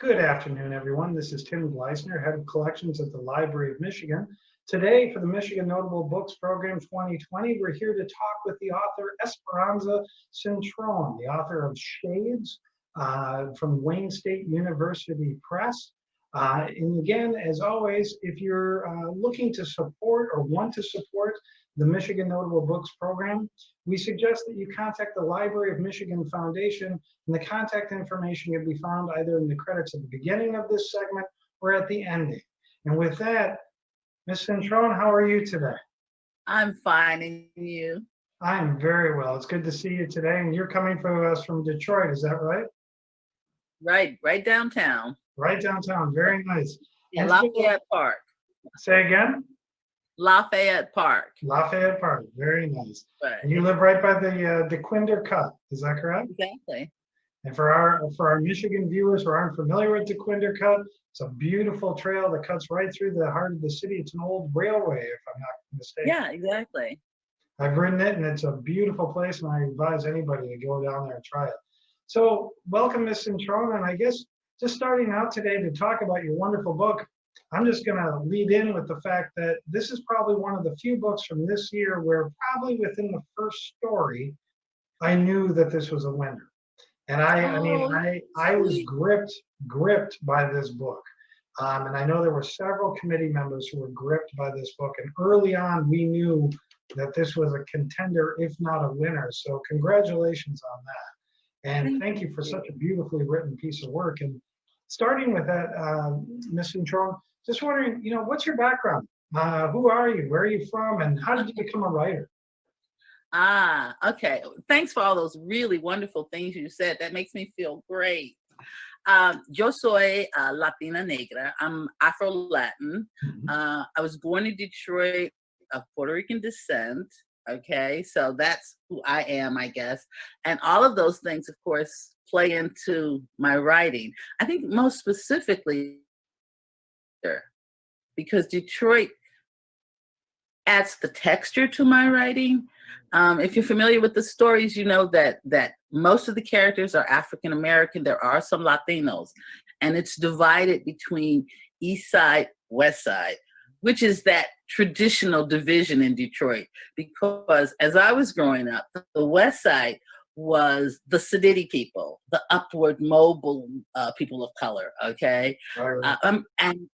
Good afternoon, everyone. This is Tim Gleisner, Head of Collections at the Library of Michigan. Today, for the Michigan Notable Books Program 2020, we're here to talk with the author Esperanza Cintron, the author of Shades from Wayne State University Press. And again, as always, if you're looking to support or want to support the Michigan Notable Books Program, we suggest that you contact the Library of Michigan Foundation, and the contact information can be found either in the credits at the beginning of this segment or at the ending. And with that, Ms. Cintron, how are you today? I'm fine, and you? I'm very well. It's good to see you today. And you're coming from us from Detroit, is that right? Right downtown. Right downtown. Very nice. In Lafayette Park. Say again? Lafayette Park. Lafayette Park. Very nice. Right. And you live right by the DeQuinder Cut. Is that correct? Exactly. And for our Michigan viewers who aren't familiar with DeQuinder Cut, it's a beautiful trail that cuts right through the heart of the city. It's an old railway, if I'm not mistaken. Yeah, exactly. I've ridden it, and it's a beautiful place, and I advise anybody to go down there and try it. So welcome, Ms. Cintron, and I guess just starting out today to talk about your wonderful book, I'm just going to lead in with the fact that this is probably one of the few books from this year where probably within the first story, I knew that this was a winner. And I was gripped by this book. And I know there were several committee members who were gripped by this book. And early on, we knew that this was a contender, if not a winner. So congratulations on that. And thank you for such a beautifully written piece of work. And starting with that, Ms. Cintron, just wondering, what's your background? Who are you? Where are you from? And how did you become a writer? Okay. Thanks for all those really wonderful things you said. That makes me feel great. Yo soy Latina Negra. I'm Afro-Latin. I was born in Detroit, of Puerto Rican descent. Okay, so that's who I am, I guess. And all of those things, of course, play into my writing. I think most specifically, because Detroit adds the texture to my writing. If you're familiar with the stories, you know that most of the characters are African American. There are some Latinos, and it's divided between East Side, West Side, which is that traditional division in Detroit. Because as I was growing up, the West Side was the Sedity people, the upward mobile people of color, okay? Right.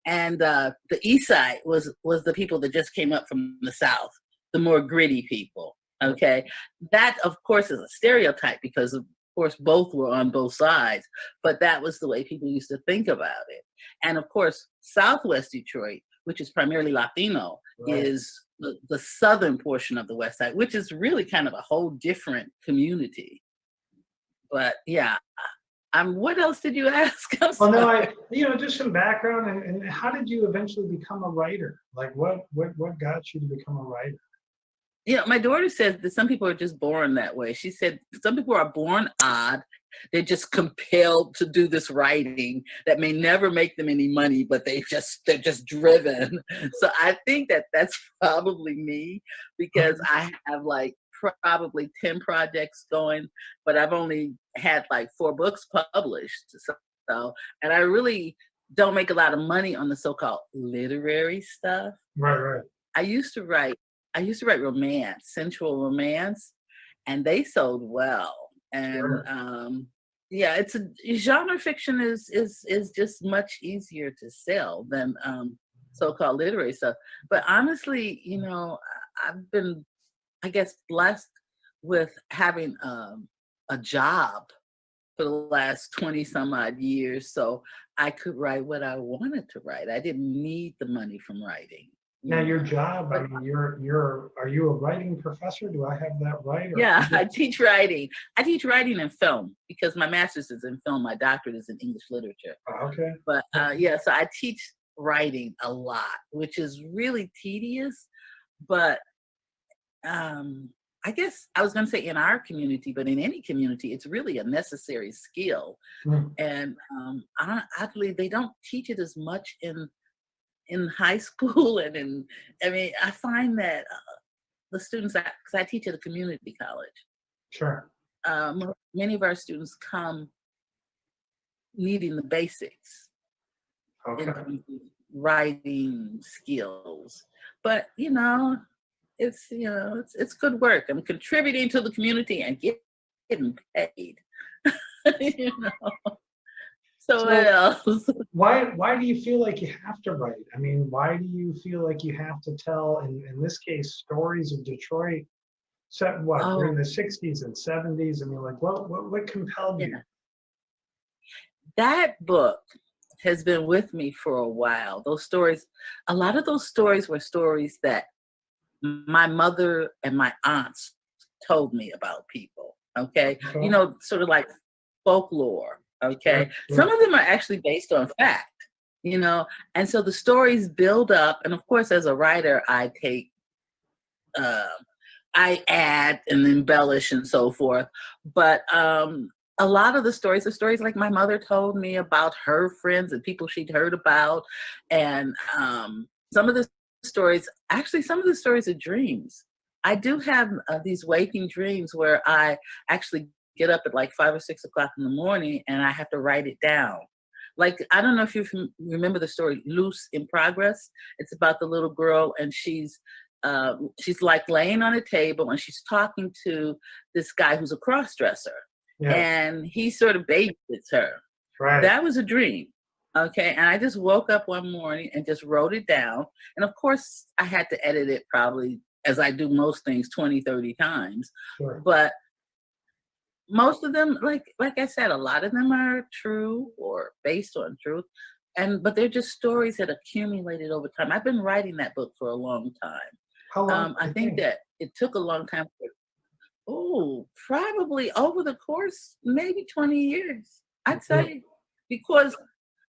And the East Side was the people that just came up from the South, the more gritty people, okay? That, of course, is a stereotype because, of course, both were on both sides, but that was the way people used to think about it. And, of course, Southwest Detroit, which is primarily Latino, right, is the southern portion of the West Side, which is really kind of a whole different community. But yeah, what else did you ask? Well, no, just some background and how did you eventually become a writer? Like what got you to become a writer? My daughter says that some people are just born that way. She said some people are born odd. They're just compelled to do this writing that may never make them any money, but they're just driven. So I think that's probably me, because I have like probably 10 projects going, but I've only had like 4 books published. So, and I really don't make a lot of money on the so-called literary stuff. Right. I used to write romance, sensual romance, and they sold well. And sure. It's a genre fiction is just much easier to sell than so-called literary stuff. But honestly, I've been, I guess, blessed with having a job for the last 20 some odd years, so I could write what I wanted to write. I didn't need the money from writing. Now your job, I mean, are you a writing professor? Do I have that right? Yeah, I teach writing. I teach writing and film because my master's is in film. My doctorate is in English literature. Okay. But so I teach writing a lot, which is really tedious. But I guess I was going to say in our community, but in any community, it's really a necessary skill. And I believe they don't teach it as much in high school I find that the students, because I teach at a community college. Sure. Many of our students come needing the basics in Okay. terms of writing skills. But it's good work. I'm contributing to the community and getting paid. you know. So what So else? why do you feel like you have to write? I mean, why do you feel like you have to tell, in this case, stories of Detroit set what during Oh, the 60s and 70s? I mean, like what compelled you? yeah. That book has been with me for a while. Those stories, a lot of those stories were stories that my mother and my aunts told me about people. Okay. Okay. Sort of like folklore. Okay. Sure, Some sure. of them are actually based on fact, you know, and so the stories build up. And of course, as a writer, uh, I add and embellish and so forth. But a lot of the stories are stories like my mother told me about her friends and people she'd heard about. And some of the some of the stories are dreams. I do have these waking dreams where I actually get up at like 5 or 6 o'clock in the morning and I have to write it down. Like, I don't know if you remember the story Loose in Progress. It's about the little girl and she's like laying on a table and she's talking to this guy who's a cross-dresser Yes. and he sort of babysits her. Right. That was a dream. Okay. And I just woke up one morning and just wrote it down. And of course, I had to edit it probably, as I do most things, 20, 30 times. Sure. But most of them, like I said, a lot of them are true or based on truth. But they're just stories that accumulated over time. I've been writing that book for a long time. How long I do you think think? that it took a long time. Probably over the course, maybe 20 years, I'd Yeah. say, because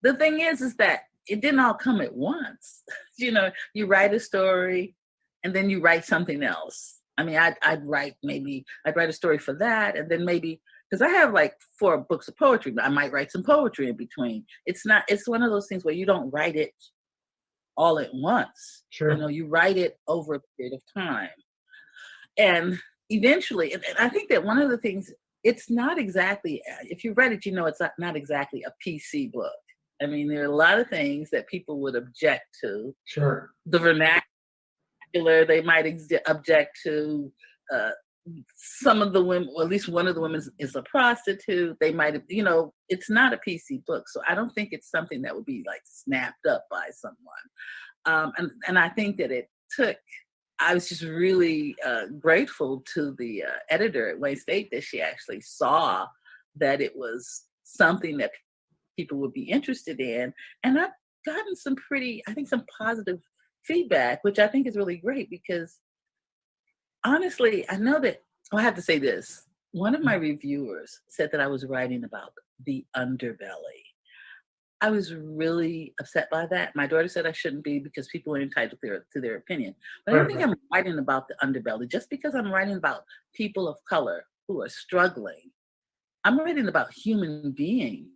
the thing is that it didn't all come at once. You write a story and then you write something else. I mean, I'd write a story for that. And then maybe, because I have like 4 books of poetry, but I might write some poetry in between. It's one of those things where you don't write it all at once. Sure. You write it over a period of time. And eventually, and I think that one of the things, it's not exactly, if you read it, it's not exactly a PC book. I mean, there are a lot of things that people would object to. Sure. The vernacular, they might object to. Some of the women, or at least one of the women is a prostitute. They might have, it's not a PC book. So I don't think it's something that would be like snapped up by someone. And I think that I was just really grateful to the editor at Wayne State that she actually saw that it was something that people would be interested in. And I've gotten some positive feedback, which I think is really great because honestly, I know that, I have to say this. One of my reviewers said that I was writing about the underbelly. I was really upset by that. My daughter said I shouldn't be because people are entitled to their opinion. But I don't Right. think Right. I'm writing about the underbelly just because I'm writing about people of color who are struggling. I'm writing about human beings.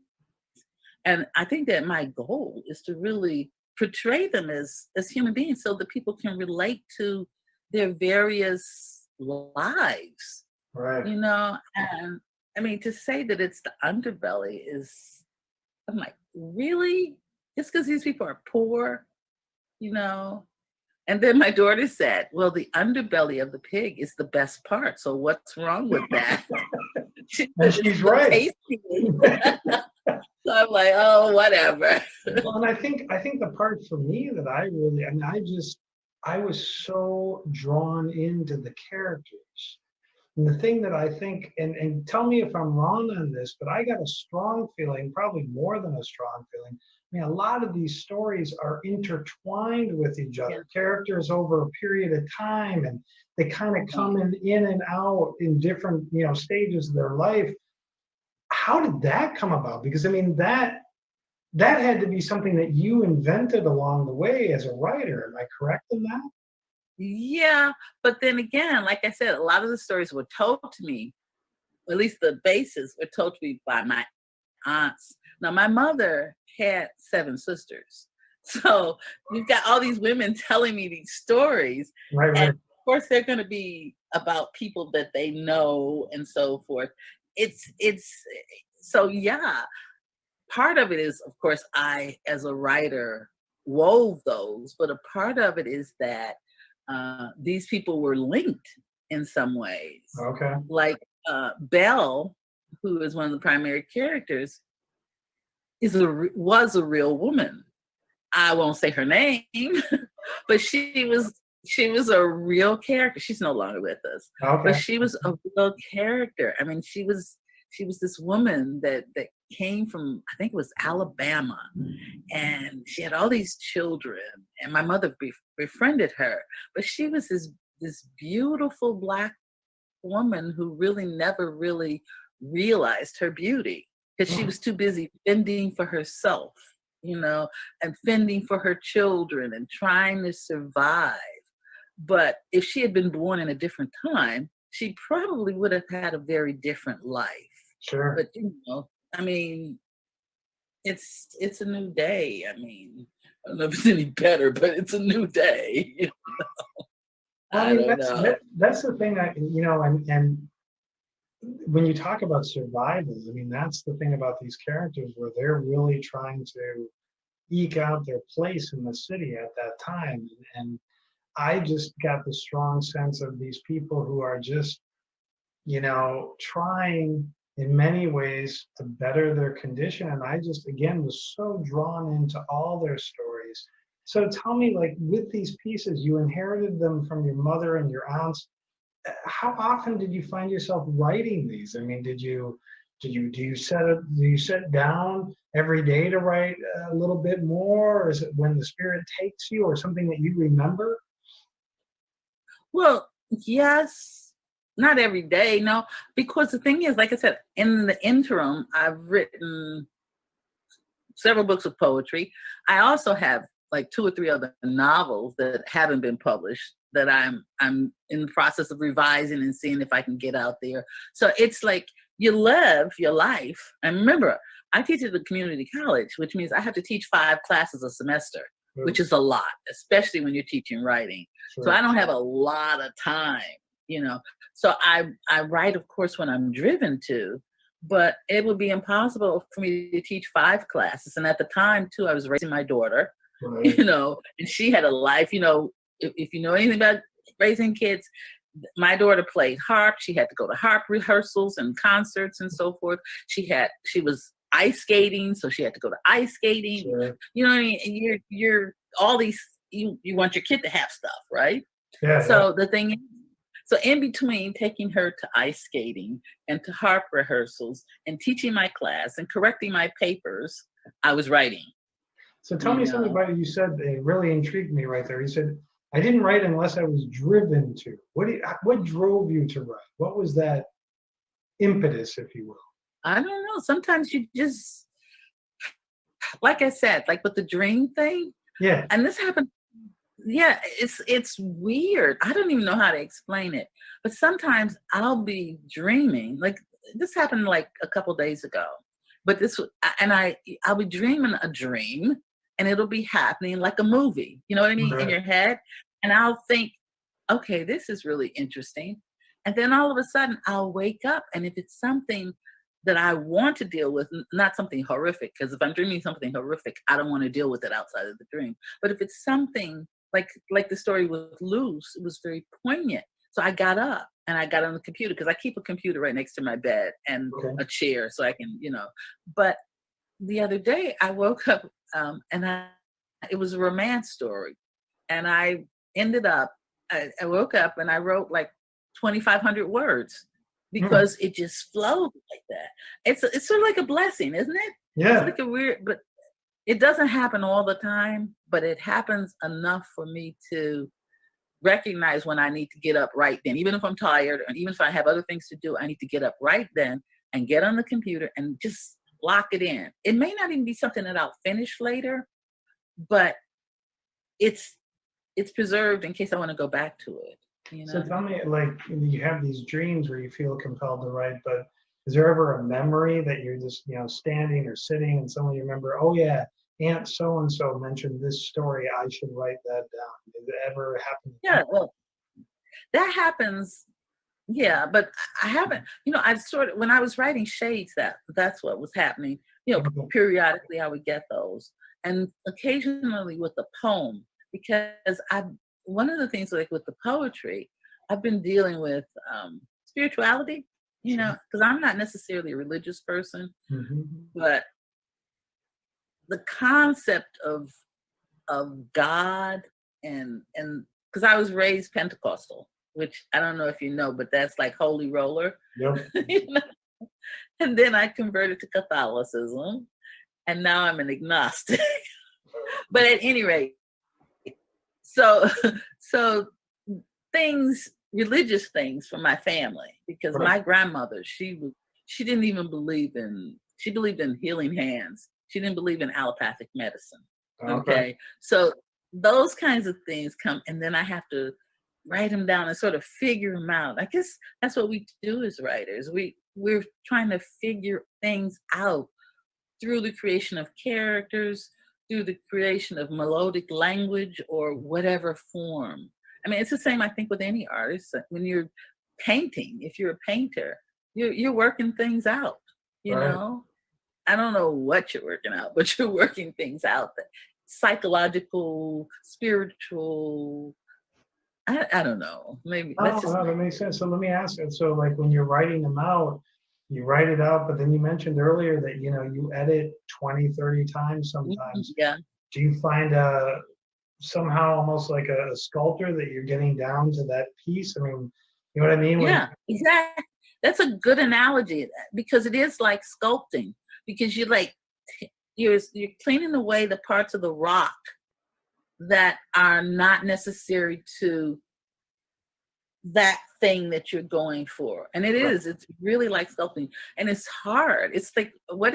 And I think that my goal is to really portray them as human beings so that people can relate to their various lives, Right. And I mean, to say that it's the underbelly I'm like, really? Just because these people are poor, you know? And then my daughter said, well, the underbelly of the pig is the best part. So what's wrong with that? She And said, it's she's the right. tastiest. So I'm like, oh, whatever. Well, and I think the part for me that I was so drawn into the characters. And the thing that I think, and tell me if I'm wrong on this, but I got a strong feeling, probably more than a strong feeling. I mean, a lot of these stories are intertwined with each Yeah. other, characters over a period of time, and they kind of come Yeah. in and out in different, stages of their life. How did that come about? Because I mean, that had to be something that you invented along the way as a writer. Am I correct in that? Yeah, but then again, like I said, a lot of the stories were told to me, at least the bases were told to me by my aunts. Now, my mother had 7 sisters. So you've got all these women telling me these stories. Right, And right. of course, they're going to be about people that they know and so forth. It's so, yeah. part of it is, of course, I, as a writer, wove those, but a part of it is that these people were linked in some ways. Okay. Like Belle, who is one of the primary characters, was a real woman. I won't say her name, but she was a real character. She's no longer with us, but Okay. she was a real character. I mean, she was this woman that came from, I think it was Alabama, and she had all these children, and my mother befriended her, but she was this beautiful Black woman who really never really realized her beauty because she Mm. was too busy fending for herself, and fending for her children and trying to survive. But if she had been born in a different time, she probably would have had a very different life. Sure. But I mean, it's a new day. I mean, I don't know if it's any better, but it's a new day. Well, I I mean, don't know. that's the thing that, and when you talk about survival, I mean, that's the thing about these characters where they're really trying to eke out their place in the city at that time. And I just got the strong sense of these people who are just, trying in many ways to better their condition. And I just, again, was so drawn into all their stories. So tell me, like, with these pieces, you inherited them from your mother and your aunts. How often did you find yourself writing these? I mean, do you sit down every day to write a little bit more, or is it when the spirit takes you, or something that you remember? Well, yes, not every day, no, because the thing is, like I said, in the interim, I've written several books of poetry. I also have like two or three other novels that haven't been published that I'm in the process of revising and seeing if I can get out there. So it's like you live your life. And remember, I teach at the community college, which means I have to teach 5 classes a semester, which Ooh, is a lot, especially when you're teaching writing. So sure. I don't have a lot of time, you know. So I write, of course, when I'm driven to, but it would be impossible for me to teach 5 classes. And at the time, too, I was raising my daughter, Right. and she had a life, if you know anything about raising kids, my daughter played harp. She had to go to harp rehearsals and concerts and so forth. She was ice skating, so she had to go to ice skating. Sure. You know what I mean? And you're all these, you want your kid to have stuff, right? Yeah, yeah. So the thing is, so in between taking her to ice skating and to harp rehearsals and teaching my class and correcting my papers, I was writing, So tell you me something know. about it. You said it really intrigued me right there. You said, I didn't write unless I was driven to. What drove you to write? What was that impetus, if you will? I don't know. Sometimes you just, like I said, like with the dream thing, Yeah. and this happened. Yeah, it's weird. I don't even know how to explain it. But sometimes I'll be dreaming. Like this happened like a couple days ago. But I'll be dreaming a dream, and it'll be happening like a movie. You know what I mean, in Right. your head. And I'll think, okay, this is really interesting. And then all of a sudden I'll wake up, and if it's something that I want to deal with, not something horrific, because if I'm dreaming something horrific, I don't want to deal with it outside of the dream. But if it's something like the story with Luce, it was very poignant. So I got up and I got on the computer because I keep a computer right next to my bed and Okay. a chair so I can, But the other day I woke up and it was a romance story, and I ended up I woke up and I wrote like 2,500 words Hmm. because it just flowed like that. It's sort of like a blessing, isn't it? It's Yeah. like a weird, but it doesn't happen all the time, but it happens enough for me to recognize when I need to get up right then. Even if I'm tired, and even if I have other things to do, I need to get up right then and get on the computer and just lock it in. It may not even be something that I'll finish later, but it's it's preserved in case I want to go back to it, you So know? tell me, like, you have these dreams where you feel compelled to write, but is there ever a memory that you're just, standing or sitting and suddenly you remember, oh yeah, Aunt so and so mentioned this story, I should write that down. Did it ever happen to Yeah, well, that happens. Yeah, but I haven't, I sort of, when I was writing Shades, that's what was happening. Okay. periodically I would get those, and occasionally with a poem, because one of the things like with the poetry, I've been dealing with spirituality, Sure. because I'm not necessarily a religious person, Mhm. but the concept of God, and because I was raised Pentecostal, which I don't know if you know, but that's like holy roller. Yep. you know? And then I converted to Catholicism, and now I'm an agnostic. But at any rate, so so religious things from my family, because Right. my grandmother, she didn't even she believed in healing hands. She didn't believe in allopathic medicine. Okay. Okay. So those kinds of things come, and then I have to write them down and sort of figure them out. I guess that's what we do as writers. We're trying to figure things out through the creation of characters, through the creation of melodic language or whatever form. I mean, it's the same, I think, with any artist. When you're painting, if you're a painter, you're working things out, you Right. know? I don't know what you're working out, but you're working things out. Psychological, spiritual, I don't know. Maybe that's Oh, just no, my that makes sense. So let me ask you, so like when you're writing them out, you write it out, but then you mentioned earlier that, you edit 20, 30 times sometimes. yeah. Do you find somehow almost like a sculptor that you're getting down to that piece? I mean, you know what I mean? When Yeah, exactly. That's a good analogy, because it is like sculpting, because you're cleaning away the parts of the rock that are not necessary to that thing that you're going for. And Right. it's really like sculpting, and it's hard. It's like what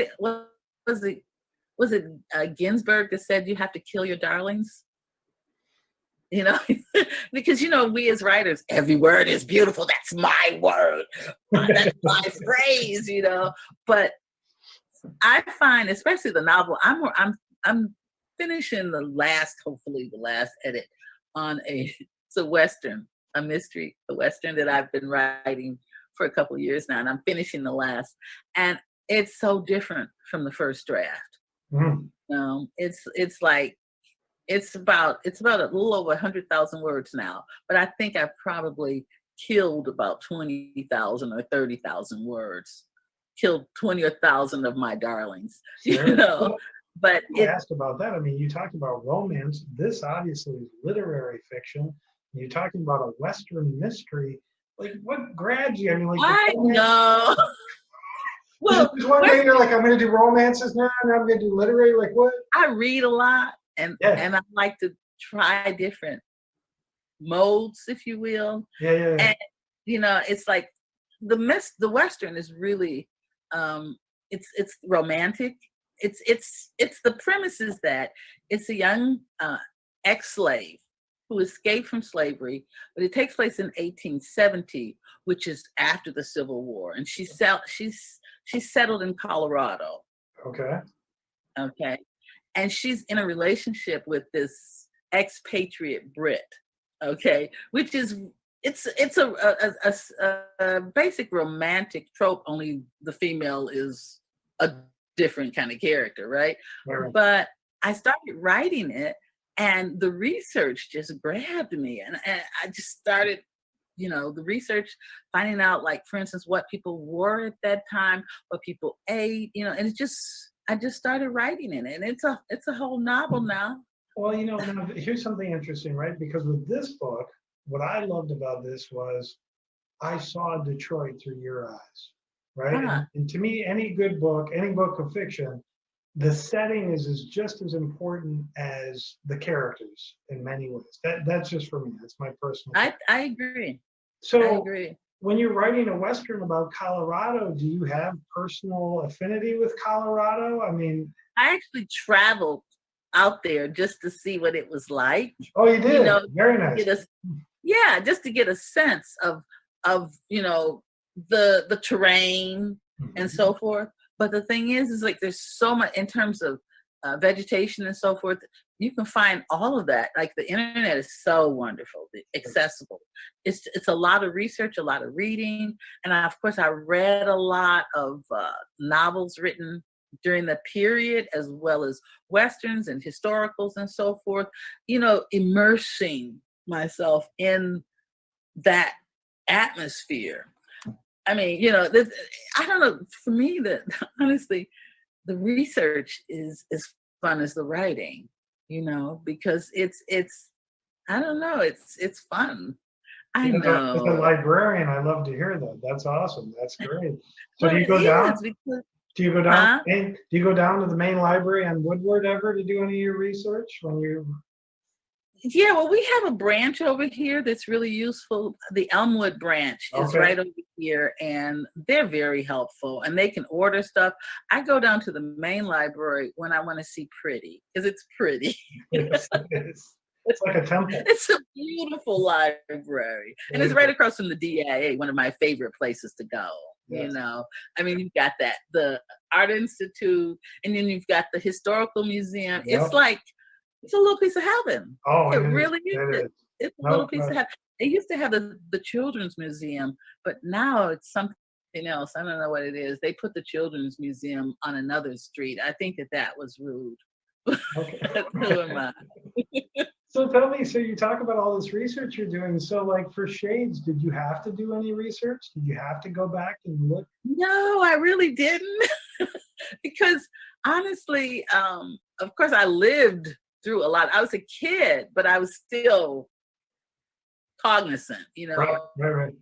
was it was it Ginsberg that said you have to kill your darlings? you know because we as writers, every word is beautiful, that's my word, that's my phrase, but I find, especially the novel, I'm finishing hopefully the last edit on it's a western, a mystery, a western that I've been writing for a couple of years now, and I'm finishing the last, and it's so different from the first draft. Mhm. It's like it's about a little over 100,000 words now, but I think I've probably killed about 20,000 or 30,000 words, killed 20 or 1,000 of my darlings, Sure. Well, But I asked about that. I mean, you talked about romance. This obviously is literary fiction. You're talking about a Western mystery. Like, what grabs you? I mean, like the I romance. know. Well, There's one day you're like, I'm going to do romances now, and I'm going to do literary. Like, what? I read a lot, and Yeah, and I like to try different modes, if you will. yeah, yeah, yeah. And it's like the western is really it's romantic. It's the premise is that it's a young ex-slave who escaped from slavery, but it takes place in 1870, which is after the Civil War, and she's settled in Colorado. Okay. Okay. And she's in a relationship with this expatriate Brit. Okay. Which is it's a basic romantic trope, only the female is a different kind of character, right? All right. But I started writing it, and the research just grabbed me, and I just started the research, finding out, like, for instance, what people wore at that time, what people ate, and I just started writing in it, and it's a whole novel now. Well, now here's something interesting, right? Because with this book, what I loved about this was I saw Detroit through your eyes, right? And, Ah, and to me, any good book, any book of fiction, the setting is just as important as the characters in many ways. That's just for me. That's my personal. I agree. I So agree. when you're writing a Western about Colorado, do you have personal affinity with Colorado? I mean, I actually traveled out there just to see what it was like, oh, you you did. know, Very to nice. get a yeah, just to get a sense of the terrain and Mhm. so forth. But the thing is like there's so much in terms of vegetation and so forth. You can find all of that. Like the internet is so wonderful, accessible. It's a lot of research, a lot of reading, and of course I read a lot of novels written during the period, as well as Westerns and historicals and so forth, immersing myself in that atmosphere. I mean, I don't know, for me, that honestly, the research is as fun as the writing, because it's I don't know, it's fun. I As a know. librarian, I love to hear that. That's awesome. That's great. So Well, do you it go down? is because, Do you go down? huh? Do you go down to the main library on Woodward ever to do any of your research when you? Yeah, well, we have a branch over here that's really useful. The Elmwood branch is Okay. right over here, and they're very helpful, and they can order stuff. I go down to the main library when I want to see pretty, because it's pretty. Yes, it is. It's like a temple. It's a beautiful library, and It it's right is. across from the DIA, one of my favorite places to go. Yes. I mean, you've got the Art Institute, and then you've got the Historical Museum. It's Yep. like it's a little piece of heaven. Oh, It it is. really is. It is. It's a little No piece of heaven. question. They used to have the Children's Museum, but now it's something else. I don't know what it is. They put the Children's Museum on another street. I think that was rude. Okay. Who am I? So tell me, so you talk about all this research you're doing. So like for Shades, did you have to do any research? Did you have to go back and look? No, I really didn't. Because honestly, of course, I lived through a lot. I was a kid, but I was still cognizant, Right, right, right.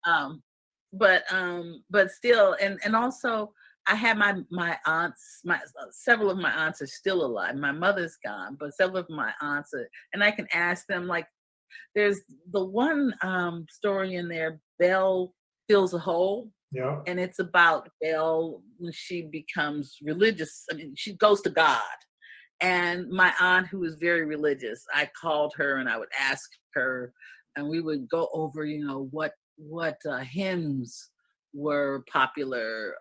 Um, but still, and also I had my aunts, my several of my aunts are still alive. My mother's gone, but several of my aunts are, and I can ask them. Like, there's the one story in there, Belle Fills a Hole, Yeah. and it's about Belle when she becomes religious. I mean, she goes to God. And my aunt, who was very religious, I called her and I would ask her, and we would go over, what hymns were popular,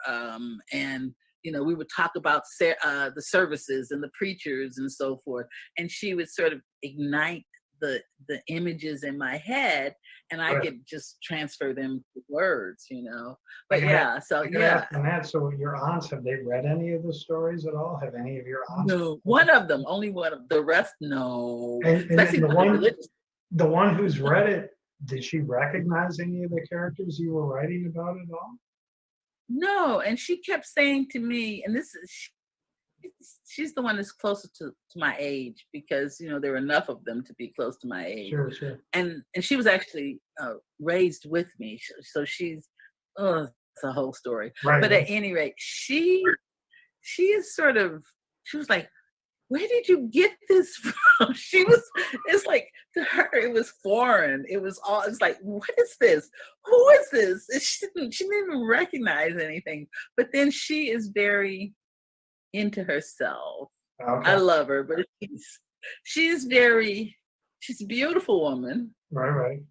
and we would talk about the services and the preachers and so forth. And she would sort of ignite the images in my head, and I Right. could just transfer them to words. I But gotta, yeah, so I gotta yeah. ask on that. So your aunts, have they read any of the stories at all? Have any of your aunts? No, one of them, only one of the rest, no. And Especially the when they're one, religious. the one who's read it, did she recognize any of the characters you were writing about at all? No, and she kept saying to me, and she's the one that's closer to my age, because there are enough of them to be close to my age. Sure, sure. And she was actually raised with me, so she's, oh, it's a whole story. Right. But at any rate, she is sort of, she was like, where did you get this from? It's like, to her, it was foreign. It's like, what is this? Who is this? And she didn't even recognize anything. But then she is very into herself. I Okay. love her, but she's she's a beautiful woman. Right,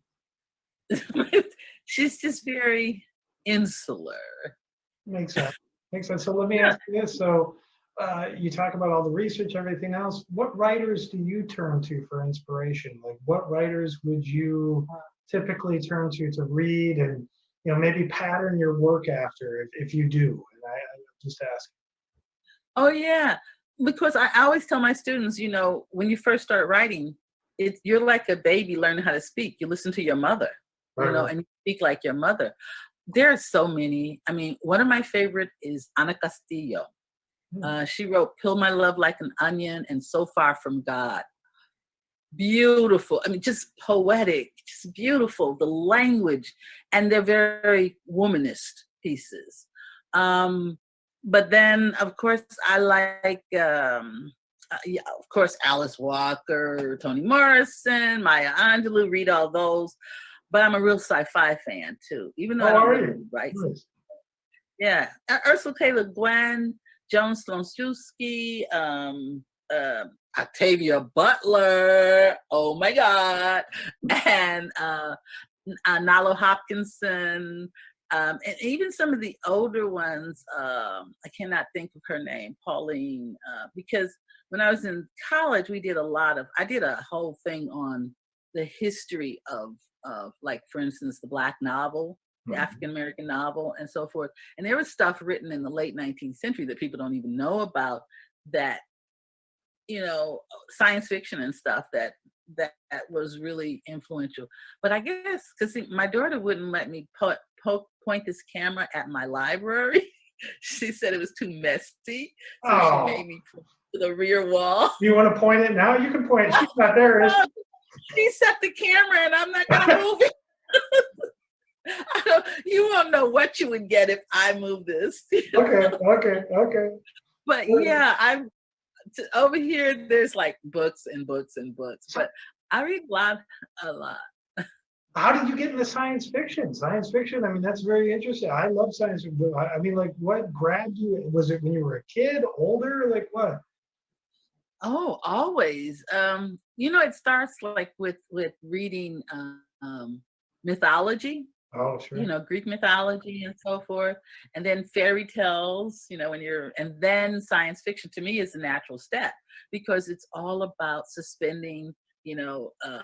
right. She's just very insular. Makes sense. Makes sense. So let me ask you this. So you talk about all the research, everything else. What writers do you turn to for inspiration? Like what writers would you typically turn to read and maybe pattern your work after if you do? And I just ask. Oh yeah, because I always tell my students, when you first start writing, you're like a baby learning how to speak. You listen to your mother, Right, right. and you speak like your mother. There are so many. I mean, one of my favorite is Ana Castillo. She wrote "Peel My Love Like an Onion" and "So Far from God." Beautiful. I mean, just poetic, just beautiful. The language, and they're very womanist pieces. Um, but then, of course, I like, yeah, of course, Alice Walker, Toni Morrison, Maya Angelou. Read all those. But I'm a real sci-fi fan too, even though Oh, I don't are really you? write. Nice. Yeah, Ursula K. Le Guin, Joan Slonczewski, Octavia Butler. Oh my God, and Nalo Hopkinson, and even some of the older ones. I cannot think of her name, Pauline, because when I was in college, I did a whole thing on the history of like, for instance, the Black novel. the African American novel, and so forth. And there was stuff written in the late 19th century that people don't even know about, that, science fiction and stuff that was really influential. But I guess because my daughter wouldn't let me point this camera at my library. She said it was too messy, so she Oh, made me point to the rear wall. you want to point it now? You can point it. She's not there. Is she? She set the camera, and I'm not gonna move it. You won't know what you would get if I move this. Okay. But yeah, over here. There's like books and books and books, but I read a lot. How did you get into science fiction? Science fiction, I mean, that's very interesting. I love science fiction. I mean, like, what grabbed you? Was it when you were a kid, older? Like, what? Oh, always. It starts like with reading mythology, Oh, sure. Greek mythology and so forth, and then fairy tales, and then science fiction to me is a natural step, because it's all about suspending, you know, uh,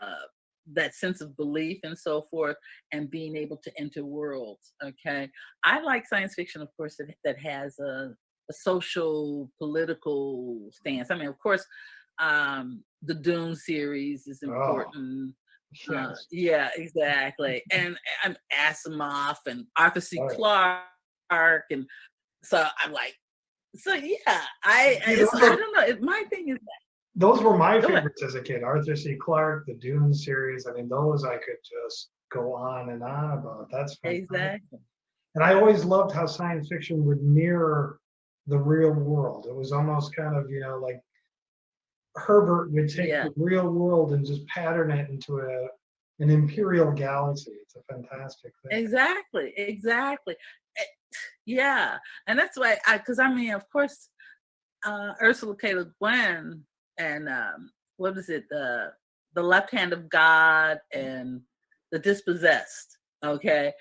that sense of belief and so forth, and being able to enter worlds. Okay. I like science fiction, of course, that has a social political stance. I mean, of course, the Dune series is Oh, important. yes. Yeah, exactly. And I'm Asimov and Arthur C. Oh, yeah. Clarke, and so I'm like, so yeah, I See, it's, I don't know. My thing is those were my go ahead. favorites as a kid. Arthur C. Clarke, the Dune series. I mean, those I could just go on and on about. That's fantastic. Exactly. And I always loved how science fiction would mirror the real world. It was almost kind of, like Herbert would take Yeah, the real world and just pattern it into an imperial galaxy. It's a fantastic thing. exactly. Eh, Yeah, and that's why because I mean, of course, Ursula K. Le Guin and what is it, the Left Hand of God and the Dispossessed. Okay,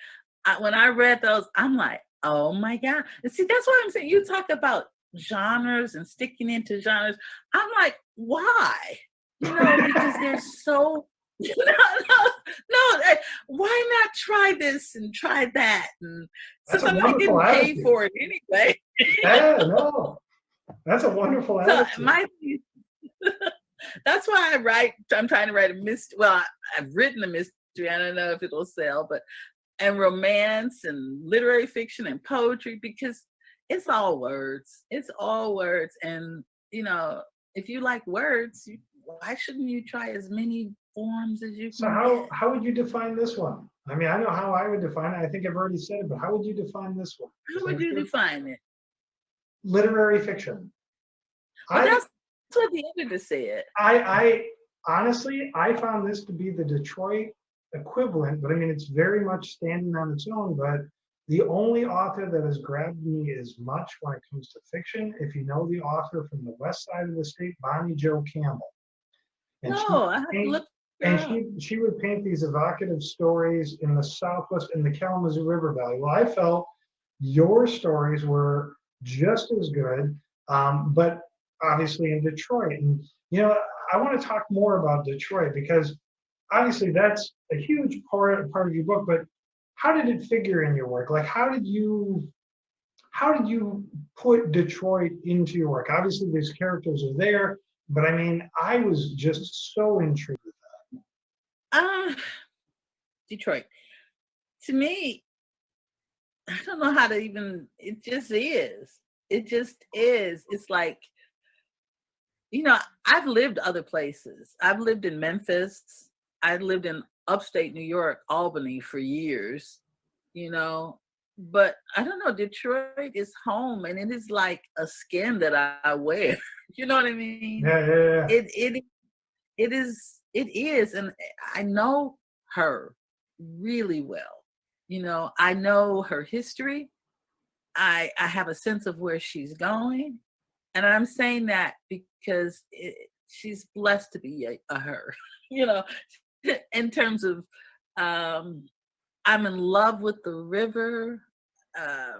when I read those, I'm like, oh my god! And see, that's what I'm saying. You talk about genres and sticking into genres. I'm like, why? Because they're so. No. Why not try this and try that? And That's since a I wonderful didn't pay attitude. for it anyway. Yeah, no, that's a wonderful So attitude. my that's why I write. I'm trying to write a mystery. Well, I've written a mystery. I don't know if it'll sell, but and romance and literary fiction and poetry, because it's all words. It's all words, and if you like words, why shouldn't you try as many forms as you So can get? how would you define this one? I mean, I know how I would define it. I think I've already said it, but how would you define this one? How Is would that you true? define it? Literary fiction. Well, I that's what the editor said. I honestly, I found this to be the Detroit equivalent, but I mean, it's very much standing on its own. But the only author that has grabbed me as much when it comes to fiction, if you know the author from the west side of the state, Bonnie Jo Campbell, and she No, I have to paint, look her and up. she would paint these evocative stories in the Southwest, in the Kalamazoo River Valley. Well, I felt your stories were just as good, but obviously in Detroit. And I want to talk more about Detroit because obviously that's a huge part of your book. But how did it figure in your work? Like, how did you put Detroit into your work? Obviously, these characters are there, but I mean, I was just so intrigued. Uh, Detroit. To me, I don't know how to even. It just is. It just is. It's like, I've lived other places. I've lived in Memphis. I lived in upstate New York, Albany for years, you know. But I don't know, Detroit is home, and it is like a skin that I wear. You know what I mean? Yeah, yeah, yeah. It is, and I know her really well. I know her history. I have a sense of where she's going, and I'm saying that because she's blessed to be a her. you know, in terms of, um, I'm in love with the river. Uh,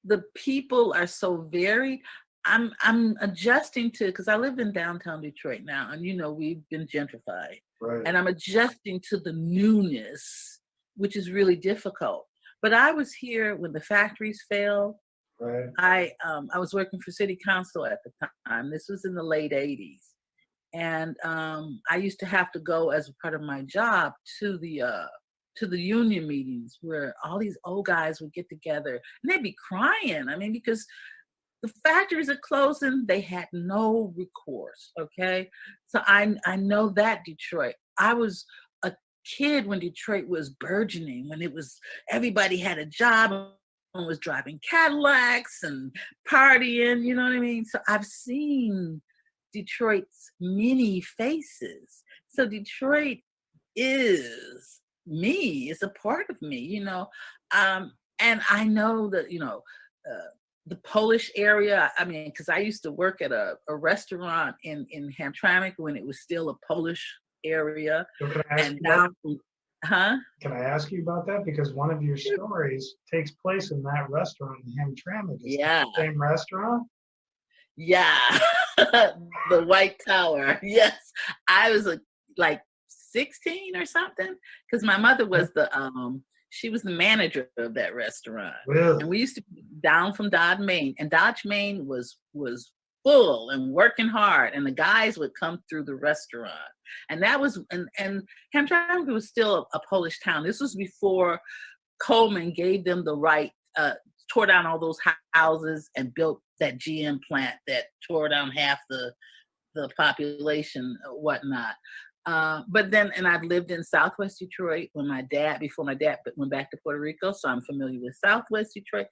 the people are so varied. I'm adjusting to, because I live in downtown Detroit now, and we've been gentrified, Right. and I'm adjusting to the newness, which is really difficult. But I was here when the factories failed. Right. I was working for city council at the time. This was in the late '80s, and I used to have to go as a part of my job to the union meetings where all these old guys would get together and they'd be crying. I mean, because the factories are closing, they had no recourse. Okay, so I know that Detroit. I was a kid when Detroit was burgeoning, when it was everybody had a job and was driving Cadillacs and partying. You know what I mean? So I've seen Detroit's many faces. So Detroit is me, is a part of me, you know. And I know that, uh, the Polish area, I mean, because I used to work at a restaurant in Hamtramck when it was still a Polish area. So can I ask And you about, now, huh? can I ask you about that? Because one of your Sure. stories takes place in that restaurant in Hamtramck. Is that Yeah, the same restaurant? yeah. The White Tower. Yes. I was like 16 or something because my mother was she was the manager of that restaurant. And Really? we used to be down from Dodge, Maine, and Dodge, Maine was full and working hard, and the guys would come through the restaurant. And that was and Hamtramck was still a Polish town. This was before Coleman gave them the right, tore down all those houses and built that GM plant that tore down half the population, whatnot. But then, and I've lived in Southwest Detroit before my dad went back to Puerto Rico, so I'm familiar with Southwest Detroit.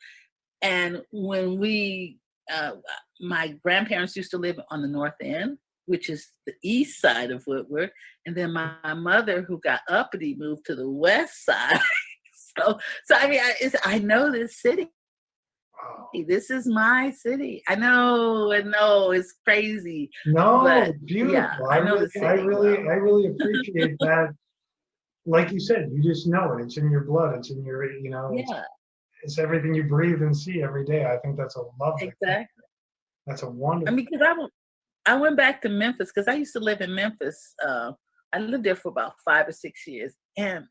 And when my grandparents used to live on the North End, which is the east side of Woodward, and then my mother, who got uppity, moved to the west side. So I mean, I know this city. Wow. This is my city. I know, it's crazy, No, but yeah, beautiful. I know the city well. I really appreciate that. Like you said, you just know it. It's in your blood. It's in your, Yeah, it's everything you breathe and see every day. I think that's a lovely thing. exactly. That's a I wonderful. mean, because I went back to Memphis because I used to live in Memphis. I lived there for about 5 or 6 years, and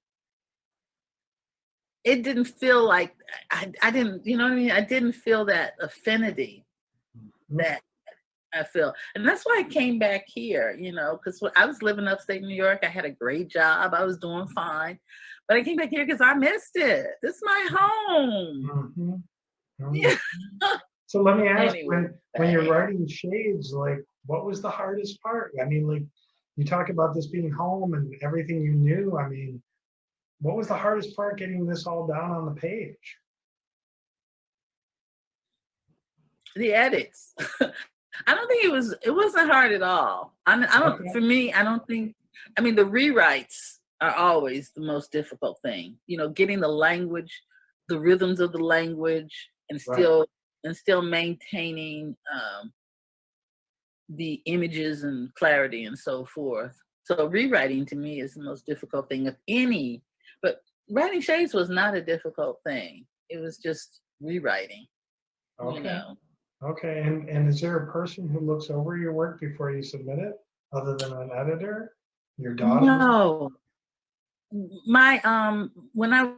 it didn't feel like I didn't, you know what I mean? I didn't feel that affinity Mhm. that I feel. And that's why I came back here, because when I was living upstate New York, I had a great job. I was doing fine. But I came back here because I missed it. This is my home. Mhm. Mhm. Yeah. So let me ask, Anyway, when you're writing Shades, like, what was the hardest part? I mean, like, you talk about this being home and everything you knew. I mean, what was the hardest part getting this all down on the page? the edits. I don't think it wasn't hard at all. I don't Okay. for me, I don't think I mean the rewrites are always the most difficult thing. Getting the language, the rhythms of the language and Right. still maintaining the images and clarity and so forth. So rewriting to me is the most difficult thing of any, but writing Shades was not a difficult thing. It was just rewriting, you Okay. know. Okay. And is there a person who looks over your work before you submit it, other than an editor? Your daughter? No. My when I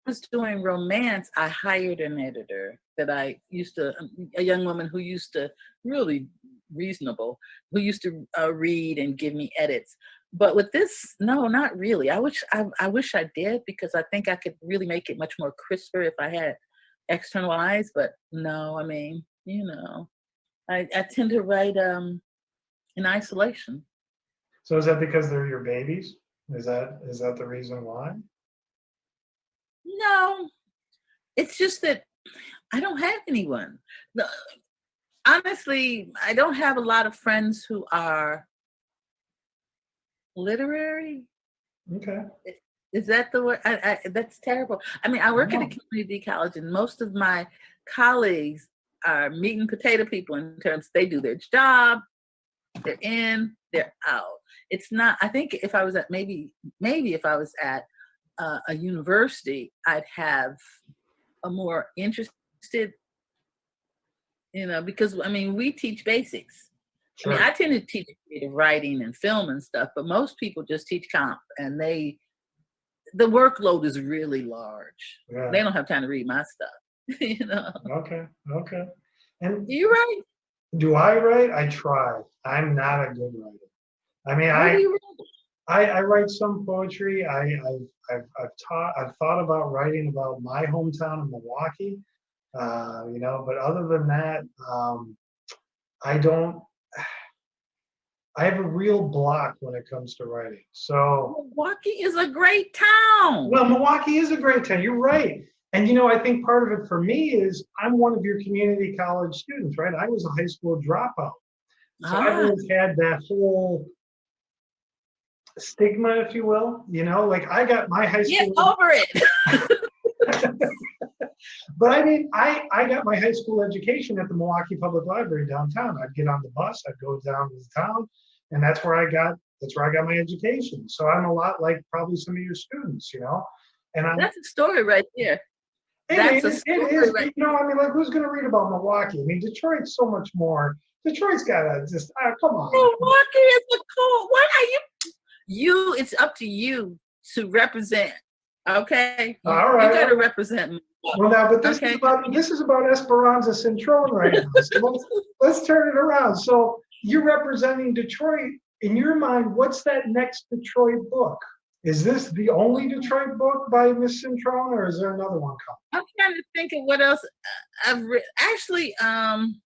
was doing romance, I hired an editor that I used to, a young woman who used to really reasonable, who used to read and give me edits. But with this, no, not really. I wish I did because I think I could really make it much more crisper if I had external eyes. But no, I mean, I tend to write in isolation. So is that because they're your babies? Is that the reason why? No, it's just that I don't have anyone. No, honestly, I don't have a lot of friends who are literary. Okay. I- Is that the word? That's terrible. I mean, I work at a No. community college, and most of my colleagues are meat and potato people in terms they do their job, they're in, they're out. It's not. I think if I was at maybe if I was at a university, I'd have a more interested, because I mean, we teach basics. I mean, Sure. I tend to teach creative writing and film and stuff, but most people just teach comp and they the workload is really large. Yeah. They don't have time to read my stuff. You know. Okay. Okay. And You write? do I write? I try. I'm not a good writer. I mean, What do you write? I write some poetry. I've thought about writing about my hometown of Milwaukee, you know, but other than that, I don't. I have a real block when it comes to writing. So, Milwaukee is a great town. well, Milwaukee is a great town. You're right. And you know, I think part of it for me is I'm one of your community college students, right? I was a high school dropout. So I've always had that whole stigma, if you will, you know, like I got my high Get school. over it. But I mean, I got my high school education at the Milwaukee Public Library downtown. I'd get on the bus, I'd go down to the town, and that's where I got my education. So I'm a lot like probably some of your students, you know. And That's a story right there. it is, you know, I mean, like who's gonna read about Milwaukee? I mean, Detroit's so much more. Detroit's gotta just come on. Milwaukee is the cool. What are you? It's up to you to represent. Okay. All right. You gotta represent me. Well, now, but this Okay. is about Esperanza Cintron right now. So let's turn it around. So you're representing Detroit. In your mind, what's that next Detroit book? Is this the only Detroit book by Miss Cintron, or is there another one coming? I'm trying to think of what else I've read. Actually, I'm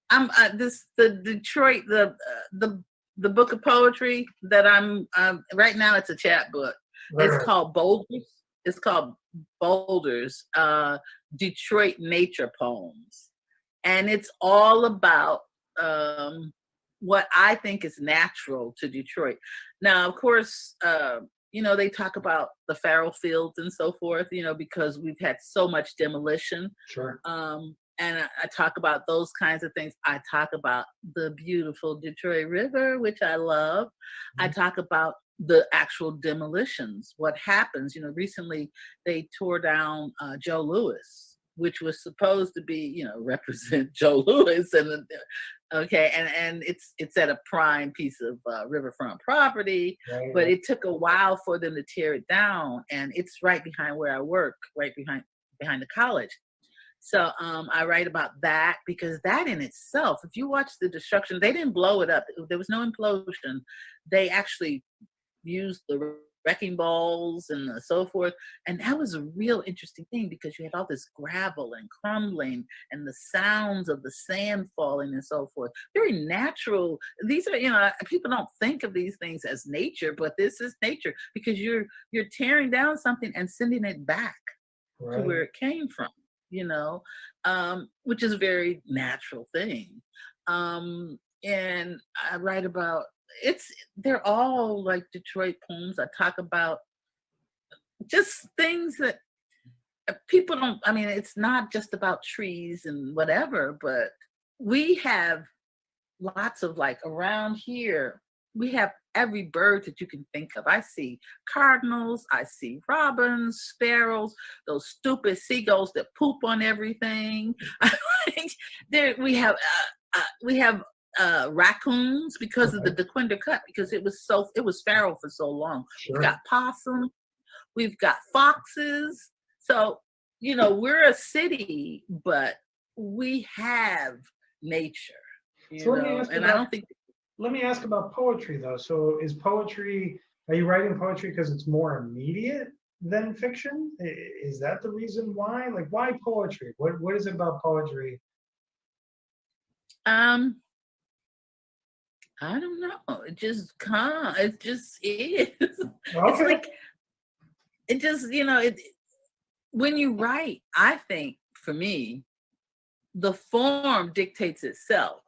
the Detroit the book of poetry that I'm right now. It's a chapbook. It's called Boulders. It's called Boulders, Detroit Nature Poems. And it's all about what I think is natural to Detroit. Now, of course, you know, they talk about the farrow fields and so forth, you know, because we've had so much demolition. Sure. And I talk about those kinds of things. I talk about the beautiful Detroit River, which I love. Mm-hmm. I talk about the actual demolitions, what happens. You know, recently they tore down Joe Louis, which was supposed to be, you know, represent Joe Louis, and okay, and it's at a prime piece of riverfront property, right. But it took a while for them to tear it down, and it's right behind where I work, right behind the college. So I write about that because that in itself, if you watch the destruction, they didn't blow it up. There was no implosion. They actually used the wrecking balls and so forth. And that was a real interesting thing because you had all this gravel and crumbling and the sounds of the sand falling and so forth. Very natural. These are, you know, people don't think of these things as nature, but this is nature because you're tearing down something and sending it back to where it came from. You know, which is a very natural thing. And I write about, they're all like Detroit poems. I talk about just things that people don't, I mean, it's not just about trees and whatever, but we have lots of, like around here, we have every bird that you can think of. I see cardinals, I see robins, sparrows, those stupid seagulls that poop on everything. we have raccoons because of the DeQuinder Cut, because it was feral for so long. Sure. We've got possum, we've got foxes. So, you know, we're a city, but we have nature. You know, and I don't think. Let me ask about poetry, though. So are you writing poetry because it's more immediate than fiction? Is that the reason why? Like, why poetry? What is it about poetry? I don't know. It just is. Okay. It's like, it just, you know, when you write, I think, for me, the form dictates itself,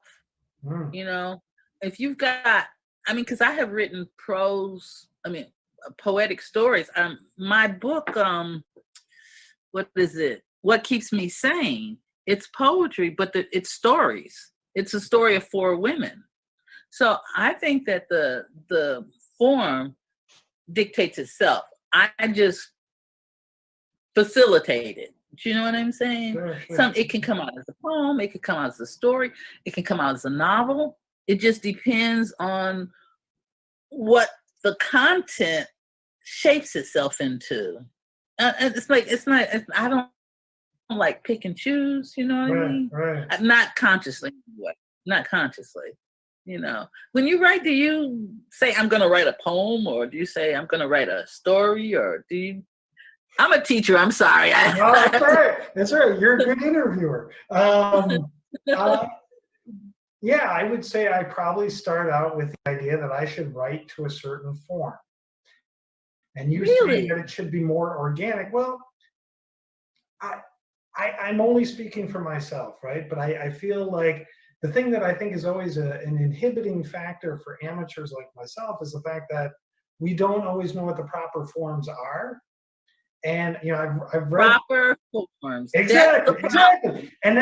you know? If you've got, I mean, because I have written prose, I mean, poetic stories. My book, what is it? What Keeps Me Sane? It's poetry, but it's stories. It's a story of 4 women. So I think that the form dictates itself. I just facilitate it. Do you know what I'm saying? Sure. It can come out as a poem. It can come out as a story. It can come out as a novel. It just depends on what the content shapes itself into. I don't like pick and choose, you know what I Right, mean? right. Not consciously, anyway. Not consciously. When you write, do you say I'm going to write a poem, or do you say I'm going to write a story, or do you? I'm a teacher. I'm sorry. No, that's all right. That's all right. You're a good interviewer. Uh, yeah, I would say I probably start out with the idea that I should write to a certain form. And you saying Really? that it should be more organic. Well, I'm only speaking for myself, right? But I feel like the thing that I think is always an inhibiting factor for amateurs like myself is the fact that we don't always know what the proper forms are. And I've read Proper forms. That's the exactly, problem. exactly, and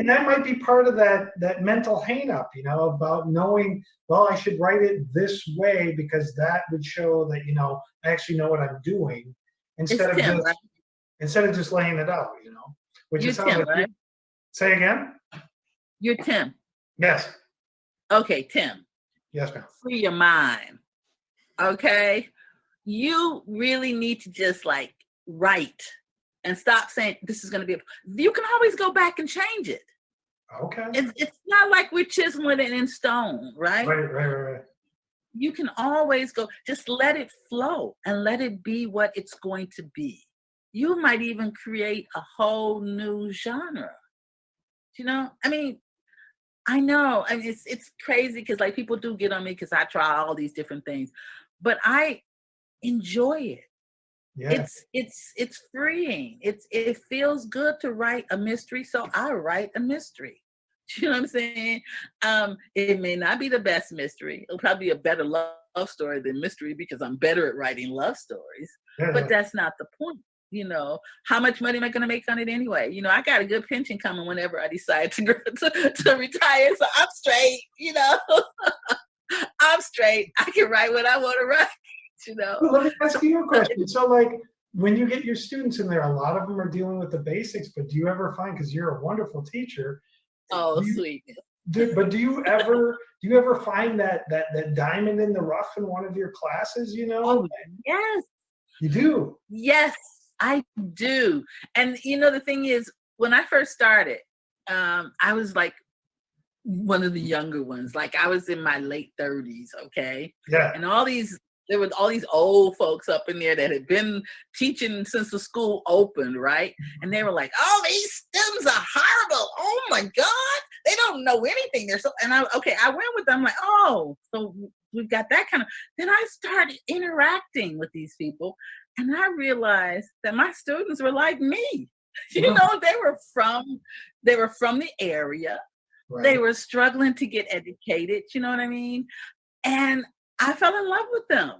that might be part of that mental hang up, about knowing, well, I should write it this way because that would show that I actually know what I'm doing It's instead of Tim, right? just laying it out, which You're it sounds Tim, like you right? say again. You're Tim. Yes, Okay, Tim. yes, ma'am. Free your mind. Okay? You really need to just like write and stop saying this is going to be. You can always go back and change it. Okay. It's not like we're chiseling it in stone, right? Right. You can always go, just let it flow and let it be what it's going to be. You might even create a whole new genre. I mean, I know. I mean, it's crazy because like people do get on me because I try all these different things, but I enjoy it. Yeah. It's freeing. It feels good to write a mystery, so I write a mystery. You know what I'm saying? It may not be the best mystery. It'll probably be a better love story than mystery because I'm better at writing love stories. But Yeah. that's not the point. How much money am I going to make on it anyway? I got a good pension coming whenever I decide to retire, so I'm straight. I'm straight. I can write what I want to write. Well, let me ask you a question. So, like, when you get your students in there, a lot of them are dealing with the basics, but do you ever find, because you're a wonderful teacher, Oh, do you, sweet. do you ever find that diamond in the rough in one of your classes? Oh, yes. You do. Yes, I do. And the thing is, when I first started, I was like one of the younger ones. Like I was in my late 30s, okay? Yeah. And there were all these old folks up in there that had been teaching since the school opened, right? And they were like, "Oh, these stems are horrible. Oh my God, they don't know anything." I went with them like, "Oh, so we've got that kind of." Then I started interacting with these people, and I realized that my students were like me. They were from the area. Right. They were struggling to get educated, you know what I mean? And I fell in love with them.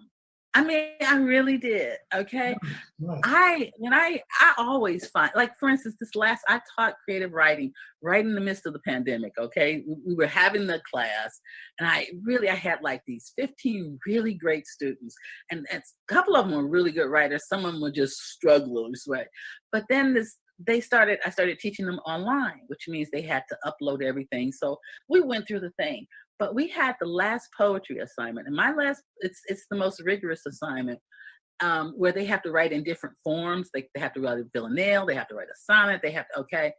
I mean, I really did. Okay. Nice. I always find, like, for instance, I taught creative writing right in the midst of the pandemic. Okay. We were having the class and I had like these 15 really great students and a couple of them were really good writers. Some of them were just strugglers, right? But then I started teaching them online, which means they had to upload everything. So we went through the thing. But we had the last poetry assignment, and it's the most rigorous assignment where they have to write in different forms. They have to write a villanelle, they have to write a sonnet, okay.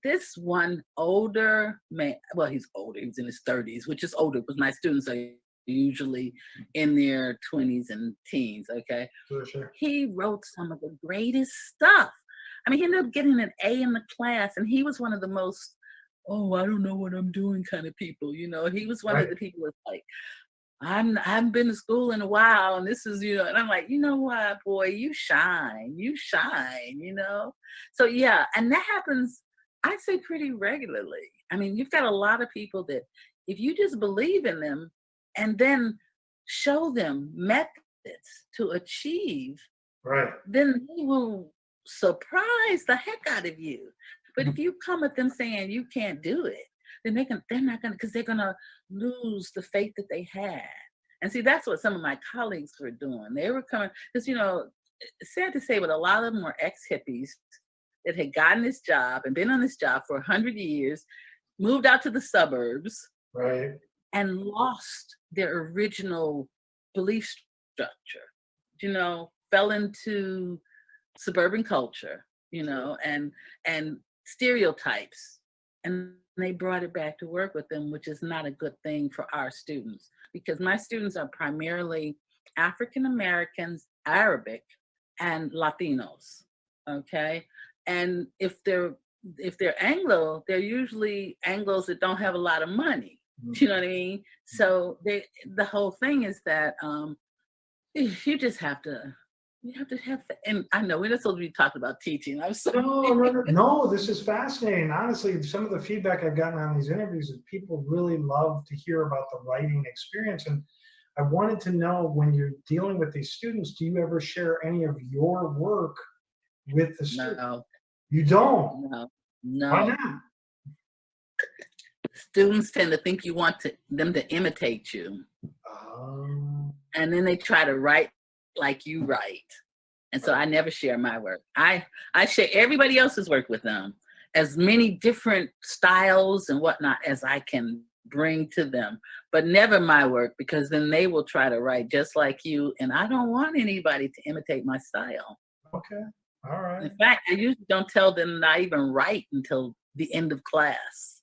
This one older man, well, he's older, he's in his 30s, which is older because my students are usually in their 20s and teens, okay. Sure. He wrote some of the greatest stuff. I mean, he ended up getting an A in the class, and he was one of the most, oh, I don't know what I'm doing kind of people. He was one of the people that's like, I haven't been to school in a while, and this is, and I'm like, you know what, boy, you shine. So yeah, and that happens, I'd say, pretty regularly. I mean, you've got a lot of people that if you just believe in them and then show them methods to achieve, Right. then they will surprise the heck out of you. But if you come at them saying you can't do it, then they're not gonna, because they're gonna lose the faith that they had. And see, that's what some of my colleagues were doing. They were coming, because it's sad to say, but a lot of them were ex-hippies that had gotten this job and been on this job for 100 years, moved out to the suburbs, Right. and lost their original belief structure. fell into suburban culture, and stereotypes. And they brought it back to work with them, which is not a good thing for our students, because my students are primarily African Americans, Arabic, and Latinos. Okay. And if they're Anglo, they're usually Anglos that don't have a lot of money. You know what I mean? So the whole thing is that you just have to have, and I know we're not supposed to be talking about teaching. I'm sorry. No, this is fascinating. Honestly, some of the feedback I've gotten on these interviews is people really love to hear about the writing experience. And I wanted to know, when you're dealing with these students, do you ever share any of your work with the students? No, You don't? no, Why no. not? Students tend to think you want them to imitate you. And then they try to write like you write. And so I never share my work. I share everybody else's work with them, as many different styles and whatnot as I can bring to them, but never my work, because then they will try to write just like you. And I don't want anybody to imitate my style. Okay. All right. In fact, I usually don't tell them that I even write until the end of class.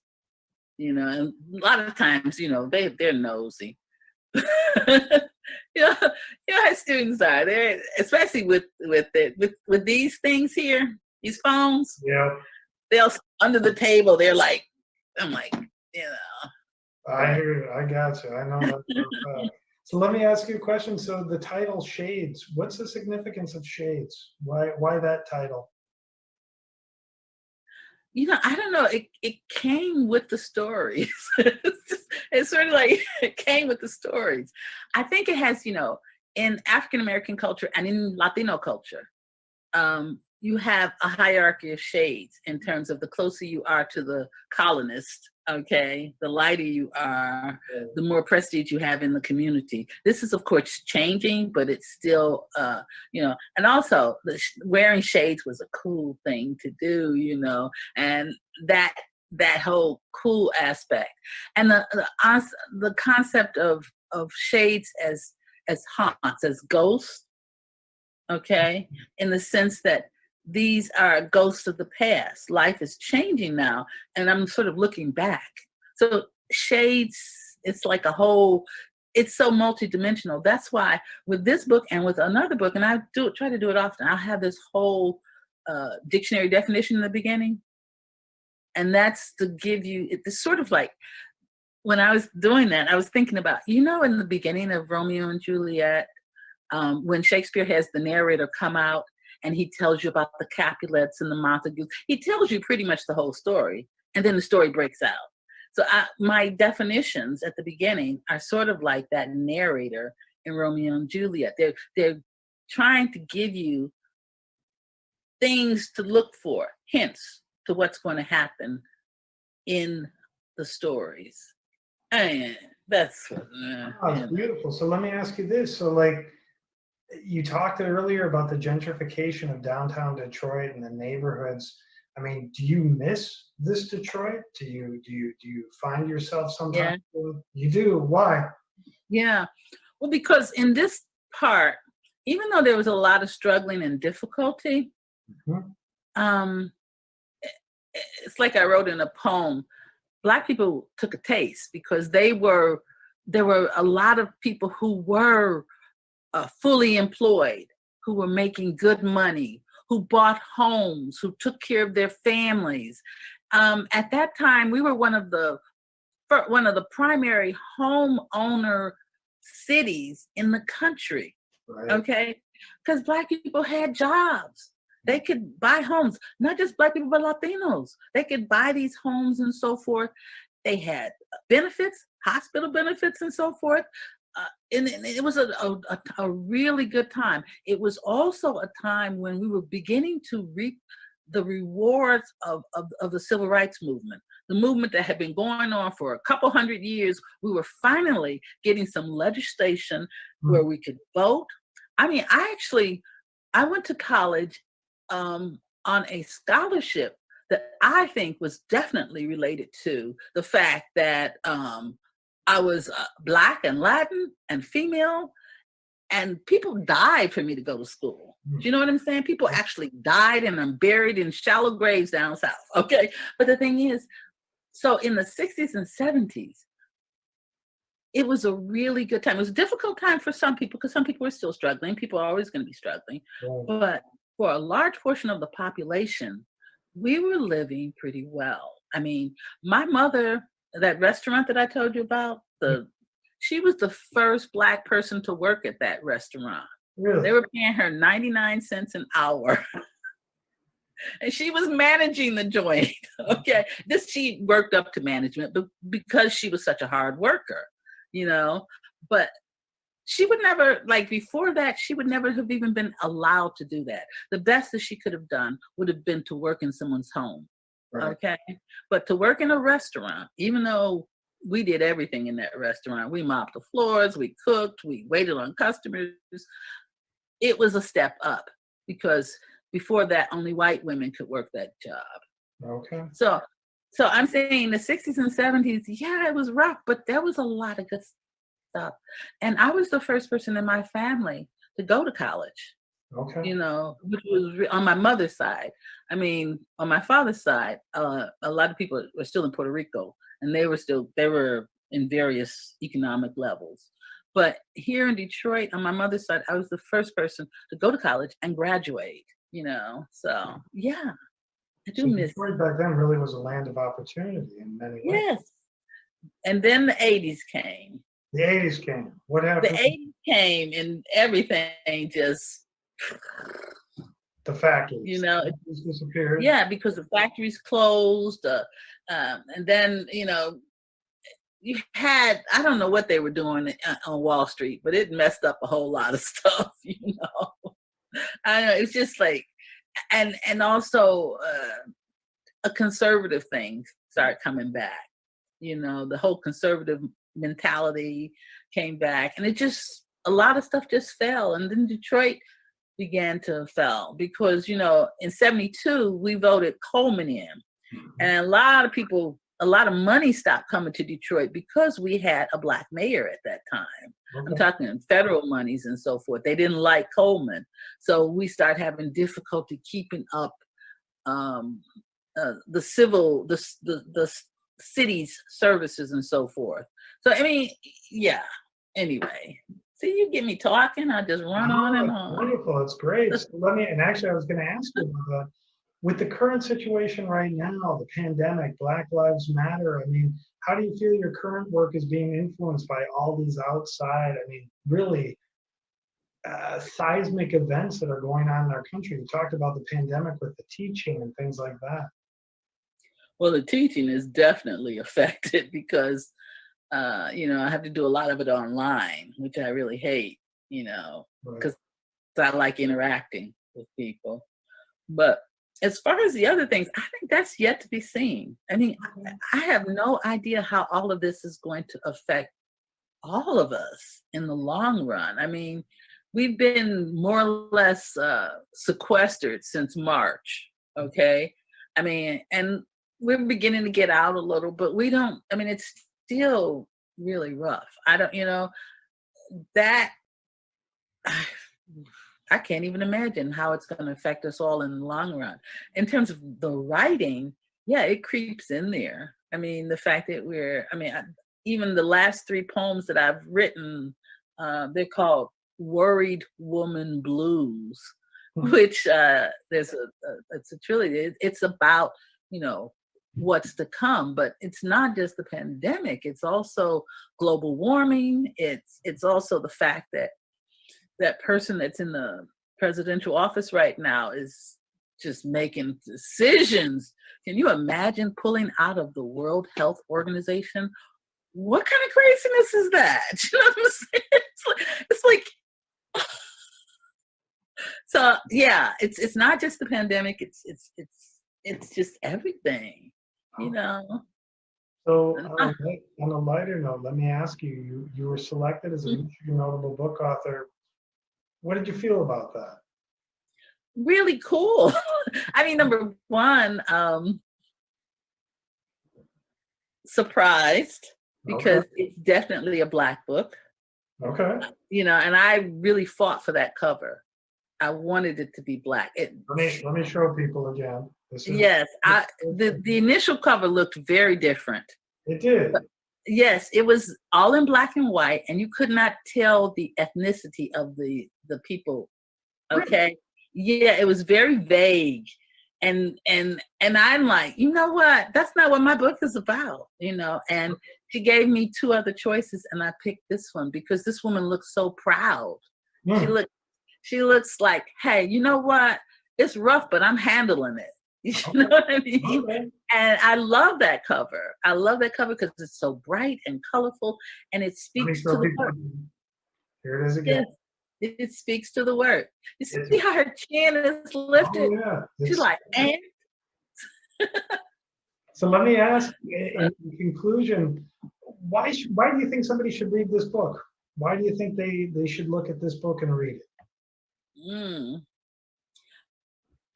And a lot of times, they're nosy. How students are. They're, especially with these things here, these phones. Yeah. They'll under the table. They're like, I'm like, I hear you. I got you. I know that. So let me ask you a question. So the title Shades, what's the significance of Shades? Why that title? I don't know. It came with the stories. It's sort of like it came with the stories. I think it has, in African American culture and in Latino culture, you have a hierarchy of shades in terms of the closer you are to the colonist, okay, the lighter you are, the more prestige you have in the community. This is, of course, changing, but it's still, and also wearing shades was a cool thing to do, and that whole cool aspect. And the concept of shades as haunts, as ghosts, okay, in the sense that these are ghosts of the past. Life is changing now, and I'm sort of looking back. So shades, it's like it's so multidimensional. That's why with this book and with another book, and I try to do it often, I'll have this whole dictionary definition in the beginning. And that's to give you, it's sort of like, when I was doing that, I was thinking about, in the beginning of Romeo and Juliet, when Shakespeare has the narrator come out and he tells you about the Capulets and the Montagues, he tells you pretty much the whole story, and then the story breaks out. So my definitions at the beginning are sort of like that narrator in Romeo and Juliet. They're trying to give you things to look for, hints to what's going to happen in the stories. And that's beautiful. So let me ask you this. So you talked earlier about the gentrification of downtown Detroit and the neighborhoods. I mean, do you miss this Detroit? Do you find yourself sometimes? Yeah. You do. Why? Yeah. Well, because in this part, even though there was a lot of struggling and difficulty, it's like I wrote in a poem, Black people took a taste, because there were a lot of people who were fully employed, who were making good money, who bought homes, who took care of their families. At that time, we were one of the primary homeowner cities in the country. Right. Okay, because Black people had jobs. They could buy homes, not just Black people, but Latinos. They could buy these homes and so forth. They had benefits, hospital benefits and so forth. And it was a really good time. It was also a time when we were beginning to reap the rewards of the civil rights movement, the movement that had been going on for a couple hundred years. We were finally getting some legislation where we could vote. I mean, I went to college on a scholarship that I think was definitely related to the fact that I was Black and Latin and female, and people died for me to go to school. Do you know what I'm saying? People actually died and are buried in shallow graves down south. Okay. But the thing is, so in the 60s and 70s, it was a really good time. It was a difficult time for some people because some people were still struggling. People are always going to be struggling. Right. But for a large portion of the population, we were living pretty well. I mean, my mother, that restaurant that I told you about, she was the first Black person to work at that restaurant. Really? They were paying her 99 cents an hour. And she was managing the joint. Okay. She worked up to management, but because she was such a hard worker, but she would never, like before that, she would never have even been allowed to do that. The best that she could have done would have been to work in someone's home. Right. Okay. But to work in a restaurant, even though we did everything in that restaurant, we mopped the floors, we cooked, we waited on customers, it was a step up because before that, only white women could work that job. Okay. So I'm saying the 60s and 70s, yeah, it was rough, but there was a lot of good stuff. And I was the first person in my family to go to college. Okay. Which was on my mother's side. I mean, on my father's side, a lot of people were still in Puerto Rico, and they were in various economic levels. But here in Detroit, on my mother's side, I was the first person to go to college and graduate. So yeah, I do miss. Detroit back then really was a land of opportunity in many ways. Yes, and then the 80s came. The 80s came. What happened? The 80s came, and everything just. The factories. It disappeared. Yeah, because the factories closed, and then you had, I don't know what they were doing on Wall Street, but it messed up a whole lot of stuff. I know, it's just like, and also a conservative thing started coming back. The whole conservative mentality came back, and a lot of stuff just fell, and then Detroit began to fall because, in 72, we voted Coleman in. And a lot of money stopped coming to Detroit because we had a Black mayor at that time. Okay. I'm talking federal monies and so forth. They didn't like Coleman. So we started having difficulty keeping up the city's services and so forth. So, I mean, yeah, anyway. See, you get me talking, I just run on and on. Wonderful, it's great. So actually I was going to ask you about that. With the current situation right now, the pandemic, Black Lives Matter, I mean, how do you feel your current work is being influenced by all these outside, really seismic events that are going on in our country? You talked about the pandemic with the teaching and things like that. Well, the teaching is definitely affected because I have to do a lot of it online, which I really hate, because I like interacting with people. But as far as the other things, I think that's yet to be seen. I mean, I have no idea how all of this is going to affect all of us in the long run. I mean, we've been more or less sequestered since March, okay? I mean, and we're beginning to get out a little, but it's still really rough. That I can't even imagine how it's going to affect us all in the long run. In terms of the writing, yeah, it creeps in there. I mean, the fact that even the last 3 poems that I've written, they're called Worried Woman Blues, which it's a trilogy. It's about, what's to come, but it's not just the pandemic. It's also global warming. It's also the fact that that person that's in the presidential office right now is just making decisions. Can you imagine pulling out of the World Health Organization? What kind of craziness is that? You know what I'm saying? It's like so yeah, it's not just the pandemic, it's just everything, So on a lighter note, let me ask you, you were selected as a Michigan Notable Book Author. What did you feel about that? Really cool. I mean, number one, surprised because it's definitely a Black book. Okay. And I really fought for that cover. I wanted it to be black. Let me show people again. Yes, the initial cover looked very different. It did. Yes, it was all in black and white, and you could not tell the ethnicity of the people. Okay, yeah, it was very vague, and I'm like, you know what? That's not what my book is about, And she gave me two other choices, and I picked this one because this woman looks so proud. She looks like, hey, you know what? It's rough, but I'm handling it. You know what I mean? Okay. And I love that cover. I love that cover because it's so bright and colorful, and it speaks to the work. Here it is again. Yes, it speaks to the work. You see how her chin is lifted? Oh, yeah. She's like, and? So let me ask, in conclusion, why do you think somebody should read this book? Why do you think they should look at this book and read it?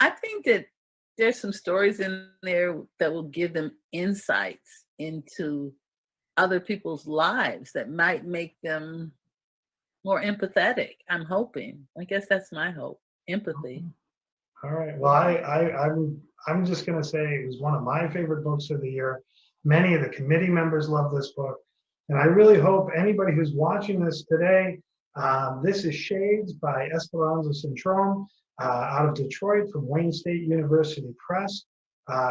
I think that there's some stories in there that will give them insights into other people's lives that might make them more empathetic. I'm hoping. I guess that's my hope. Empathy. All right. Well, I'm just going to say it was one of my favorite books of the year. Many of the committee members love this book. And I really hope anybody who's watching this today, this is Shades by Esperanza Cintron out of Detroit from Wayne State University Press.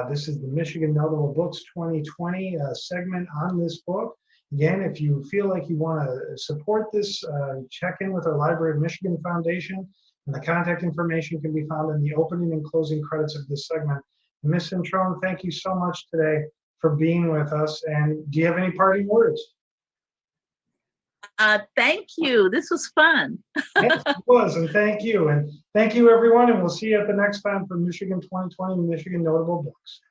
This is the Michigan Notable Books 2020 segment on this book. Again, if you feel like you want to support this, check in with our Library of Michigan Foundation, and the contact information can be found in the opening and closing credits of this segment. Ms. Cintron, thank you so much today for being with us. And do you have any parting words? Thank you. This was fun. Yes, it was, and thank you. And thank you, everyone, and we'll see you at the next time for Michigan 2020 Michigan Notable Books.